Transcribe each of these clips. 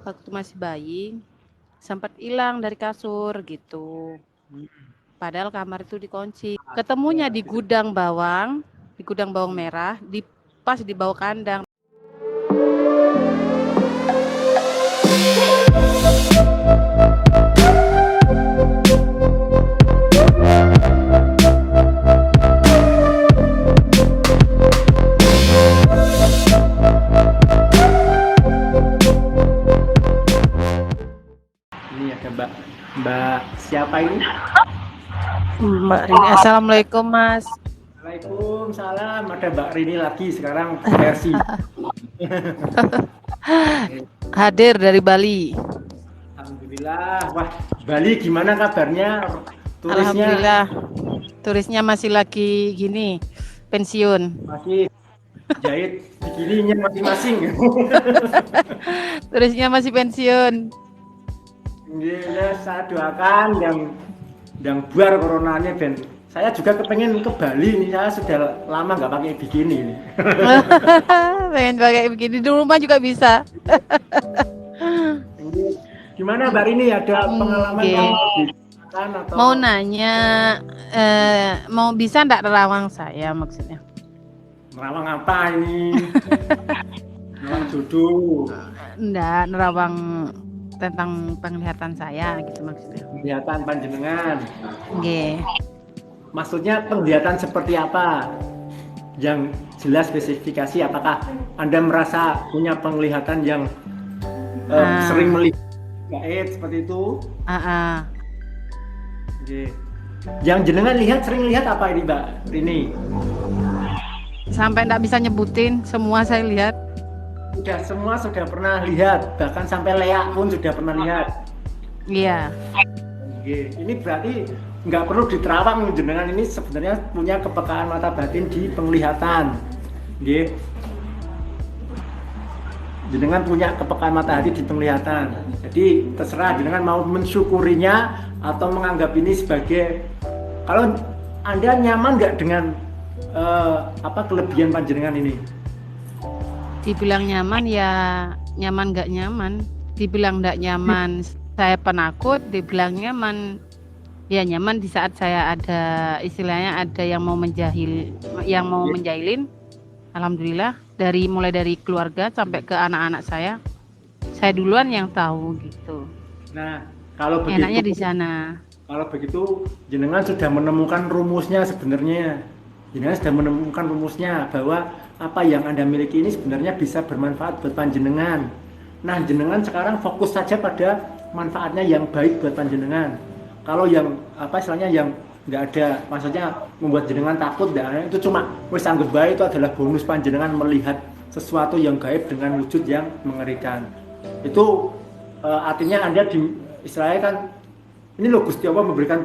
waktu masih bayi sempat hilang dari kasur gitu. Padahal kamar itu dikunci. Ketemunya di gudang bawang merah, pas di bawah kandang. Ini ada Mbak siapa ini? Mbak Rini, Assalamualaikum Mas. Waalaikumsalam, ada Mbak Rini lagi sekarang versi. Hadir dari Bali. Alhamdulillah. Wah, Bali gimana kabarnya? Turisnya Alhamdulillah. Turisnya masih lagi gini, pensiun. masih jahit bikininya masing-masing. Turisnya masih pensiun. Gila, saya doakan yang buar coronanya Ben. Saya juga kepengen ke Bali nih, saya sudah lama nggak pakai bikini nih. Pengen pakai begini di rumah juga bisa. Gimana Mbak Rini, ada pengalaman Okay. atau Mau nanya, mau bisa ndak nerawang saya maksudnya? nerawang apa ini? Nerawang jodoh, Ndak nerawang tentang penglihatan saya gitu maksudnya. penglihatan panjenengan. Oke. Maksudnya penglihatan seperti apa? Yang jelas spesifikasi, apakah Anda merasa punya penglihatan yang sering melihat gaib seperti itu? Oke. Yang jenengan lihat, sering lihat apa ini Mbak Rini? Sampai ndak bisa nyebutin, semua saya lihat. Semua sudah pernah lihat, bahkan sampai leak pun sudah pernah lihat. Iya. Oke. Ini berarti nggak perlu diterawang, jenengan ini sebenarnya punya kepekaan mata batin di penglihatan. Oke. Jenengan punya kepekaan mata hati di penglihatan. Jadi terserah jenengan mau mensyukurinya atau menganggap ini sebagai, kalau Anda nyaman nggak dengan kelebihan panjenengan ini? Dibilang nyaman ya nyaman nggak nyaman. Dibilang nggak nyaman saya penakut. Dibilang nyaman ya nyaman di saat saya ada istilahnya ada yang mau menjahilin. Alhamdulillah mulai dari keluarga sampai ke anak-anak saya duluan yang tahu gitu. Nah, kalau begitu enaknya di sana. Kalau begitu jenengan sudah menemukan rumusnya sebenarnya. Jenengan sudah menemukan rumusnya bahwa apa yang Anda miliki ini sebenarnya bisa bermanfaat buat panjenengan. Nah, jenengan sekarang fokus saja pada manfaatnya yang baik buat panjenengan. Kalau yang istilahnya yang nggak ada, maksudnya membuat jenengan takut, itu cuma wis anggap baik, itu adalah bonus panjenengan melihat sesuatu yang gaib dengan wujud yang mengerikan. Itu artinya Anda istilahnya kan ini loh, Gusti Allah memberikan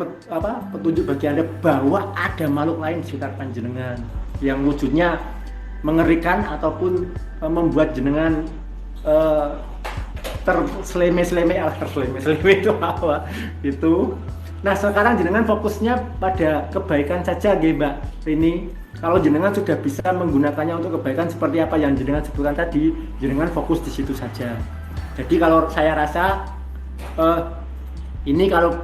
petunjuk bagi Anda bahwa ada makhluk lain di sekitar panjenengan yang wujudnya mengerikan ataupun membuat jenengan terseleme-seleme itu apa itu. Nah, sekarang jenengan fokusnya pada kebaikan saja nggih Mbak Rini. Kalau jenengan sudah bisa menggunakannya untuk kebaikan seperti apa yang jenengan sebutkan tadi, jenengan fokus di situ saja. Jadi kalau saya rasa ini kalau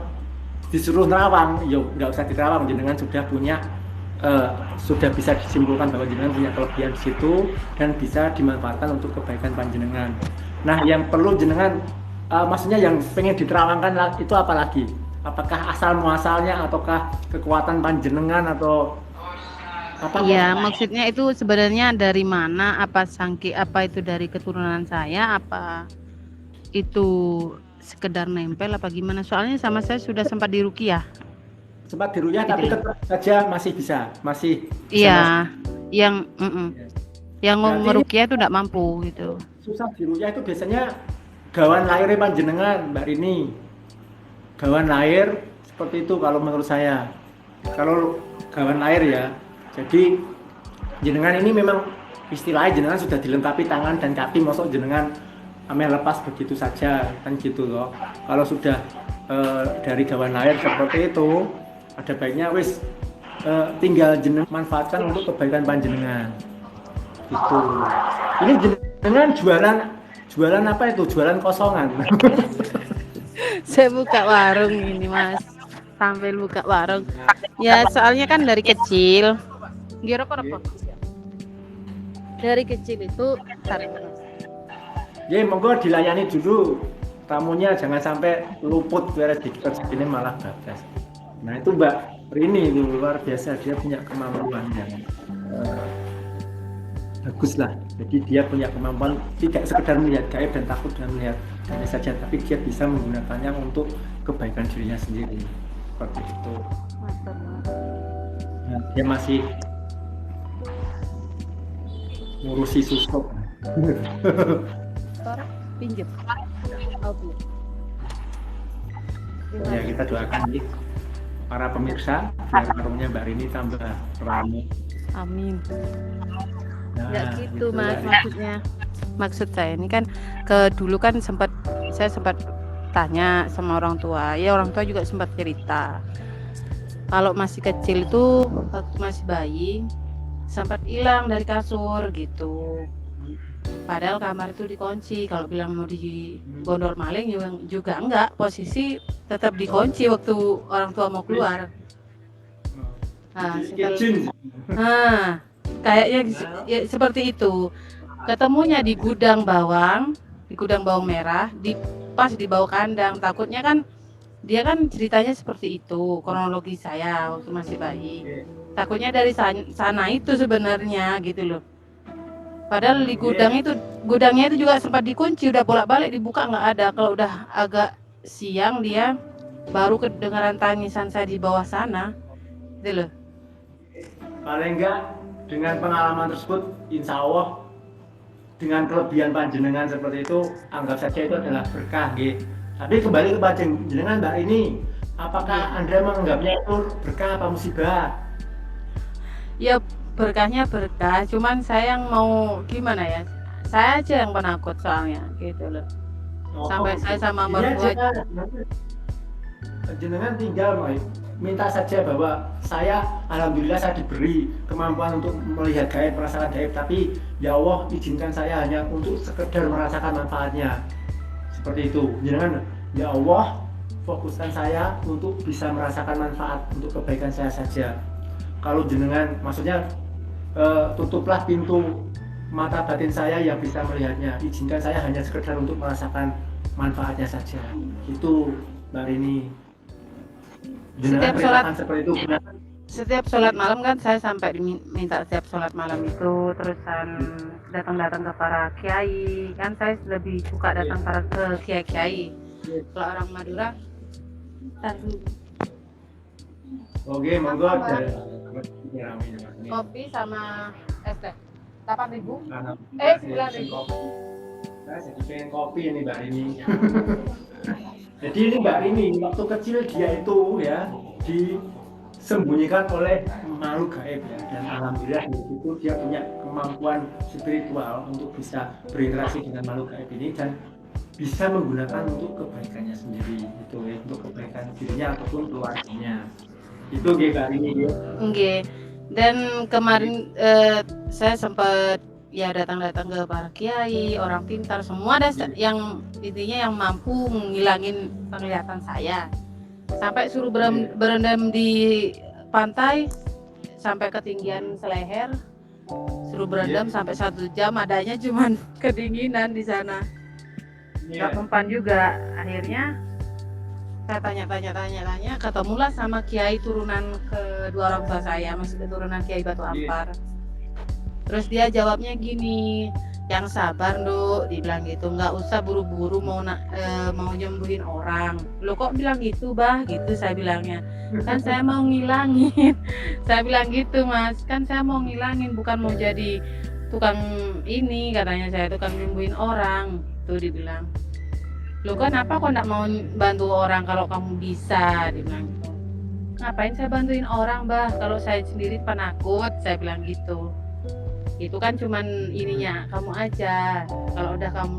disuruh nerawang, ya nggak usah diterawang, jenengan sudah punya sudah bisa disimpulkan bahwa jenengan punya kelebihan di situ dan bisa dimanfaatkan untuk kebaikan panjenengan. Nah, yang perlu jenengan maksudnya yang pengen diterawangkan itu apa lagi? Apakah asal muasalnya ataukah kekuatan panjenengan atau apa? Iya, maksudnya itu sebenarnya dari mana? Apa itu dari keturunan saya? Apa itu sekedar nempel apa gimana? Soalnya sama saya sudah sempat diruqyah. Sempat diruqyah tapi tetap saja masih bisa. Iya, yang meruqyah itu tidak mampu gitu. Susah diruqyah itu biasanya gawan lahir panjenengan Mbak Rini. Gawan lahir seperti itu kalau menurut saya. Kalau gawan lahir ya. Jadi jenengan ini memang istilahnya jenengan sudah dilengkapi tangan dan kaki, masuk jenengan lepas begitu saja kan gitu loh. Kalau sudah dari gawan lahir seperti itu, ada baiknya tinggal jenengan manfaatkan untuk kebaikan panjenengan. Gitu. Ini jenengan Jualan apa itu? Jualan kosongan. Saya buka warung ini mas, sampai buka warung. Ya soalnya kan dari kecil, dari kecil itu tarik terus. Ya, monggo dilayani dulu. Tamunya jangan sampai luput beres dikit segini malah bablas. Nah, itu Mbak Rini itu luar biasa, dia punya kemampuan yang bagus lah. Jadi dia punya kemampuan tidak sekedar melihat gaib dan takut dengan melihat gaib saja, tapi dia bisa menggunakannya untuk kebaikan dirinya sendiri. Seperti itu. Nah, dia masih ngurusi susuk. Pinjam. Ya, kita doakan nih para pemirsa biar warungnya Mbak Rini tambah ramai. Amin. Nah, Nggak gitu itulah. mas, maksudnya. Maksud saya ini kan dulu kan saya sempat tanya sama orang tua. Ya orang tua juga sempat cerita. Kalau masih kecil itu waktu masih bayi sempat hilang dari kasur gitu. Padahal kamar itu dikunci. Kalau bilang mau digondol maling juga enggak. Posisi tetap dikunci waktu orang tua mau keluar. Nah, kayaknya ya, seperti itu. Ketemunya di gudang bawang merah, pas di bawah kandang. Takutnya kan dia kan ceritanya seperti itu, kronologi saya waktu masih bayi. Takutnya dari sana itu sebenarnya gitu loh. Padahal di gudangnya itu juga sempat dikunci, udah bolak-balik dibuka nggak ada. Kalau udah agak siang dia baru kedengaran tangisan saya di bawah sana, gitu loh. Paling enggak dengan pengalaman tersebut, insya Allah dengan kelebihan panjenengan seperti itu, anggap saja itu adalah berkah, gitu. Tapi kembali ke panjenengan Mbak ini, apakah Anda menganggapnya itu berkah apa musibah? Ya berkahnya berkah, cuman saya yang mau gimana ya, saya aja yang penakut soalnya gitu loh. Sampai saya sama mertua jenengan tinggal minta saja bahwa saya alhamdulillah saya diberi kemampuan untuk melihat gaib, merasakan gaib, tapi ya Allah izinkan saya hanya untuk sekedar merasakan manfaatnya. Seperti itu. Jenengan ya Allah fokuskan saya untuk bisa merasakan manfaat untuk kebaikan saya saja. Kalau jenengan maksudnya tutuplah pintu mata batin saya yang bisa melihatnya, izinkan saya hanya sekedar untuk merasakan manfaatnya saja. Itu Mbak Rini. Setiap sholat malam kan saya sampai diminta setiap sholat malam itu terusan datang ke para kiai, kan saya lebih suka datang ke kiai. Kalau orang Madura oke, monggo. Kopi sama es teh 8.000 9.000. Saya jadi pengen kopi ini Mbak Rini. Jadi ini Mbak Rini waktu kecil dia itu ya disembunyikan oleh makhluk gaib ya, dan alhamdulillah itu dia punya kemampuan spiritual untuk bisa berinteraksi dengan makhluk gaib ini dan bisa menggunakan untuk kebaikannya sendiri, itu ya, untuk kebaikan dirinya ataupun keluarganya. Itu Mbak Rini ya. Oke. Dan kemarin saya sempat ya datang ke para kiai, orang pintar, semua ada yang intinya yang mampu menghilangin penglihatan saya. Sampai suruh berendam di pantai sampai ketinggian seleher, suruh berendam sampai 1 jam, adanya cuman kedinginan di sana. Nggak mempan juga. Akhirnya saya tanya, ketemulah sama kiai turunan kedua orang tua saya, masih keturunan Kiai Batu Ampar. Terus dia jawabnya gini, yang sabar Nduk, dibilang gitu, nggak usah buru-buru mau nyembuhin orang. Lo kok bilang gitu bah, gitu saya bilangnya. Kan saya mau ngilangin, saya bilang gitu mas, kan saya mau ngilangin, bukan mau jadi tukang ini, katanya saya tukang nyembuhin orang, tuh dibilang. Lo kenapa kok nggak mau bantu orang kalau kamu bisa, dibilang gitu. Ngapain saya bantuin orang bah, kalau saya sendiri penakut, saya bilang gitu. Itu kan cuman ininya kamu aja, kalau udah kamu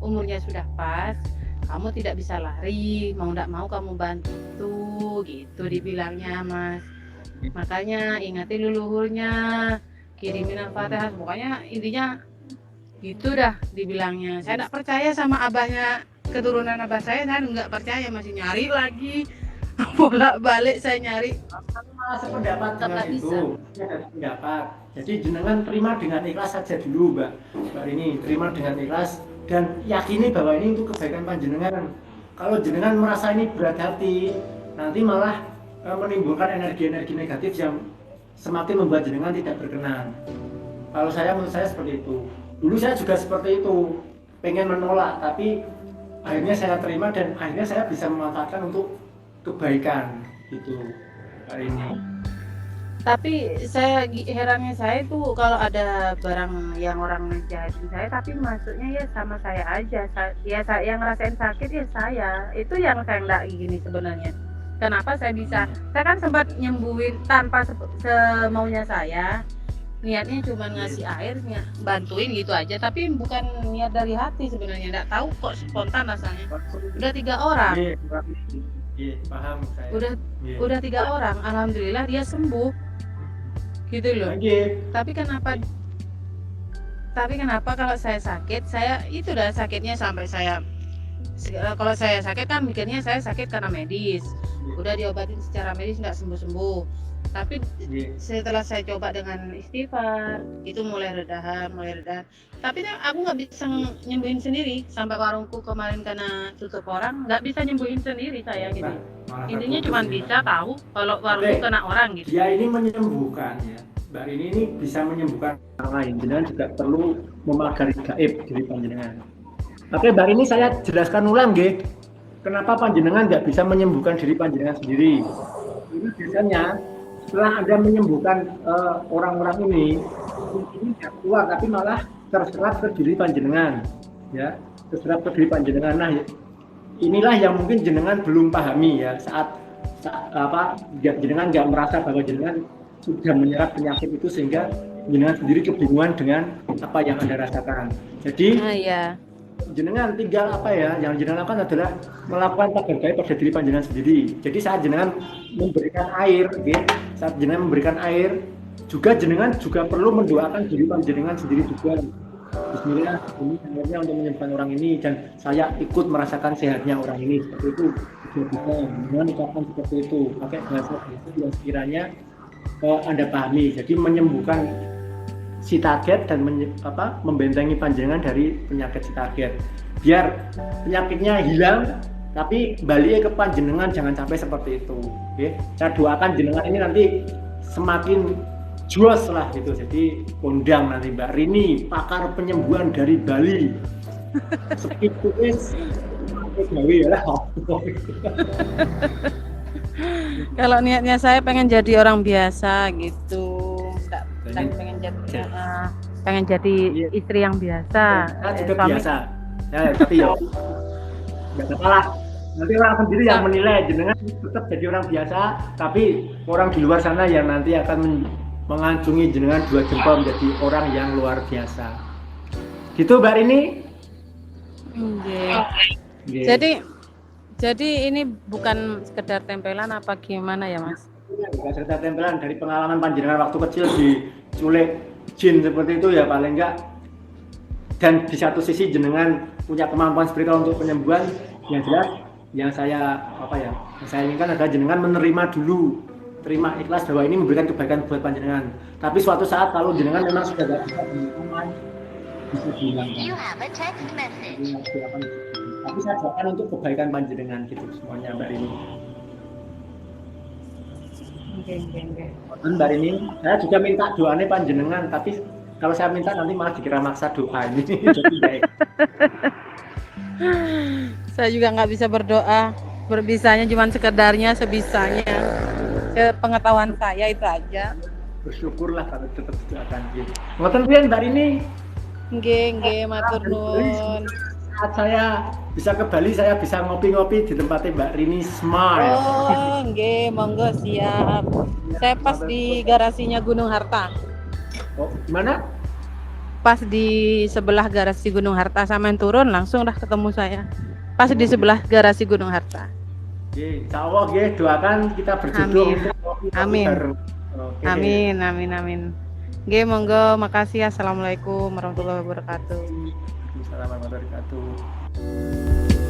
umurnya sudah pas, kamu tidak bisa lari, mau nggak mau kamu bantu, gitu dibilangnya mas. Makanya ingatin leluhurnya, kirimin al-fatihah, pokoknya intinya Gitu dah dibilangnya. Saya tidak percaya sama abahnya, keturunan abah saya nggak percaya, masih nyari lagi. Bolak-balik saya nyari. Sependapat Tetap dengan nggak itu, bisa. saya ada pendapat. Jadi jenengan terima dengan ikhlas saja dulu, Mbak. Mbak ini terima dengan ikhlas dan yakini bahwa ini untuk kebaikan panjenengan. Kalau jenengan merasa ini berat hati, nanti malah menimbulkan energi-energi negatif yang semakin membuat jenengan tidak berkenan. Kalau saya, menurut saya seperti itu. Dulu saya juga seperti itu, pengen menolak, tapi akhirnya saya terima dan akhirnya saya bisa memanfaatkan untuk kebaikan gitu hari ini. Tapi herannya saya tuh kalau ada barang yang orang ngejahatin saya, tapi maksudnya ya sama saya aja. Yang ngerasain sakit ya saya. Itu yang saya nggak gini sebenarnya. Kenapa saya bisa? Saya kan sempat nyembuhin tanpa semaunya saya. Niatnya cuma ngasih air, bantuin gitu aja. Tapi bukan niat dari hati sebenarnya. Nggak tahu kok spontan rasanya. Udah 3 orang. Iya, paham saya. Udah 3 orang. Alhamdulillah dia sembuh. Gitu loh. Tapi kenapa kalau saya sakit, saya itu udah sakitnya sampai kalau saya sakit kan mikirnya saya sakit karena medis, udah diobatin secara medis nggak sembuh-sembuh. Tapi setelah saya coba dengan istighfar, itu mulai redahan. Tapi aku nggak bisa nyembuhin sendiri. Sampai warungku kemarin karena tutup orang, nggak bisa nyembuhin sendiri saya gitu. Intinya cuma bisa tahu kalau warungku kena orang gitu. Dia ini menyembuhkan ya. Mbak ini bisa menyembuhkan orang lain. Jenengan juga perlu memagari gaib diri panjenengan. Oke, Mbak ini saya jelaskan ulang nggih. Kenapa panjenengan nggak bisa menyembuhkan diri panjenengan sendiri? Ini biasanya setelah Anda menyembuhkan orang-orang ini tidak keluar tapi malah terserap ke diri panjenengan, ya, terserap ke diri panjenengan. Nah, inilah yang mungkin jenengan belum pahami ya saat jenengan nggak merasa bahwa jenengan sudah menyerap penyakit itu sehingga jenengan sendiri kebingungan dengan apa yang Anda rasakan. Jadi jenengan tinggal yang jenengan lakukan adalah melakukan pagar gaib pada diri panjenengan sendiri. Jadi saat jenengan memberikan air, saat jenengan memberikan air, juga jenengan juga perlu mendoakan diri panjenengan sendiri juga. Bismillah, ini airnya untuk menyembuhkan orang ini dan saya ikut merasakan sehatnya orang ini. Seperti itu bisa dengan ucapan seperti itu, pakai bahasa yang sekiranya Anda pahami. Jadi menyembuhkan si target dan membentengi panjenengan dari penyakit si target. Biar penyakitnya hilang, tapi balik ke panjenengan jangan sampai seperti itu. Oke, saya doakan jenengan ini nanti semakin jos lah gitu. Jadi kondang nanti Mbak Rini, pakar penyembuhan dari Bali. Segitu wis gawe lah. Kalau niatnya saya pengen jadi orang biasa gitu, pengen jadi istri yang biasa. Juga biasa. Ya, tapi ya nggak salah. Nanti orang sendiri yang menilai jenengan tetap jadi orang biasa, tapi orang di luar sana yang nanti akan mengacungi jenengan 2 jempol menjadi orang yang luar biasa. Gitu Mbak Rini? Jadi ini bukan sekedar tempelan apa gimana ya Mas? Bukan sekedar tempelan, dari pengalaman panjenengan waktu kecil diculik jin seperti itu ya paling enggak. Dan di satu sisi jenengan punya kemampuan spiritual untuk penyembuhan, yang jelas yang saya inginkan adalah jenengan menerima dulu, terima ikhlas bahwa ini memberikan kebaikan buat panjenengan. Tapi suatu saat kalau jenengan memang sudah tidak bisa dihilangkan. Tapi saya doakan untuk kebaikan panjenengan gitu semuanya Mbak Rini. Oke. Mbak Rini, saya juga minta doanya panjenengan, tapi kalau saya minta nanti malah dikira maksa doa ini. Jadi baik. Saya juga nggak bisa berdoa, berbisanya cuma sekedarnya sebisanya, pengetahuan saya itu aja. Bersyukurlah kalau tetap doakan gitu. Ngoten piye Mbak Rini? Nggih, matur nuwun. Saat saya bisa ke Bali, saya bisa ngopi-ngopi di tempatnya Mbak Rini Smile. Oh, nggih, monggo siap. Saya pas di garasinya Gunung Harta. Oh, gimana? Pas di sebelah garasi Gunung Harta, sampean turun langsung dah ketemu saya. Pas di sebelah garasi Gunung Harta. Nggih, insyaallah nggih, doakan kita berjodoh untuk Amin. bareng. Amin. Nggih, monggo, makasih. Assalamualaikum warahmatullahi wabarakatuh. Waalaikumsalam warahmatullahi wabarakatuh.